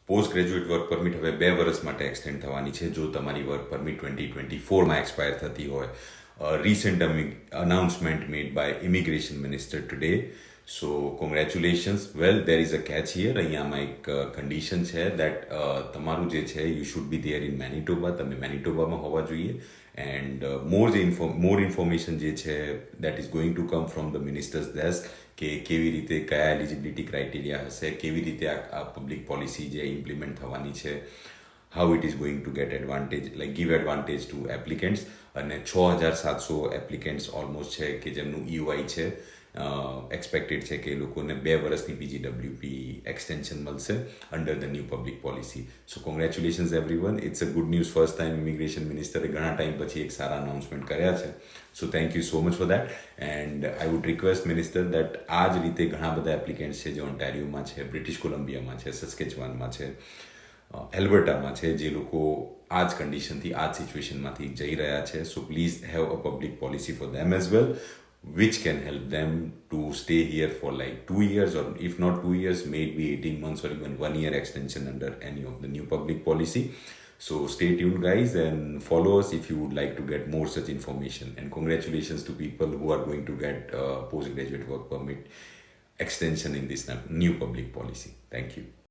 Post graduate work permit હવે 2 વર્ષ માટે એક્સટેન્ડ થવાની છે જો તમારી વર્ક પરમિટ 2024માં એક્સપાયર થતી હોય. Recent announcement made by Immigration Minister today. So congratulations. Well, there is a catch here. અહીંયામાં એક કન્ડિશન છે that તમારું જે છે you should be there in Manitoba. તમે મેનિટોબામાં હોવા જોઈએ. એન્ડ મોર ઇન્ફોર્મેશન જે છે that is going to come from the minister's desk કે કેવી રીતે કયા એલિજિબિલિટી ક્રાઇટેરિયા હશે, કેવી રીતે આ પબ્લિક પોલિસી જે ઇમ્પ્લિમેન્ટ થવાની છે, how it is going to get advantage, like give advantage to applicants. અને 6,700 એપ્લિકન્ટ્સ ઓલમોસ્ટ છે કે જેમનું EOI છે. એક્સપેક્ટેડ છે કે એ લોકોને 2 વર્ષની PGWP એક્સટેન્શન મળશે under the new public policy. So congratulations everyone. It's a good news. First time immigration મિનિસ્ટરે ઘણા ટાઈમ પછી એક સારા અનાઉન્સમેન્ટ કર્યા છે. So thank you so much for that. And I would request minister that આ જ રીતે ઘણા બધા એપ્લિકેન્ટ્સ છે જે ઓન્ટારિયોમાં છે, બ્રિટિશ કોલંબિયામાં છે, સસ્કેચવાનમાં છે, એલ્બર્ટામાં છે, જે લોકો આ જ કન્ડિશનથી આ જ સિચ્યુએશનમાંથી જઈ રહ્યા છે. So please have a public policy for them as well which can help them to stay here for like 2 years, or if not 2 years, maybe 18 months or even 1 year extension under any of the new public policy. So stay tuned guys and follow us if you would like to get more such information. And congratulations to people who are going to get postgraduate work permit extension in this new public policy. Thank you.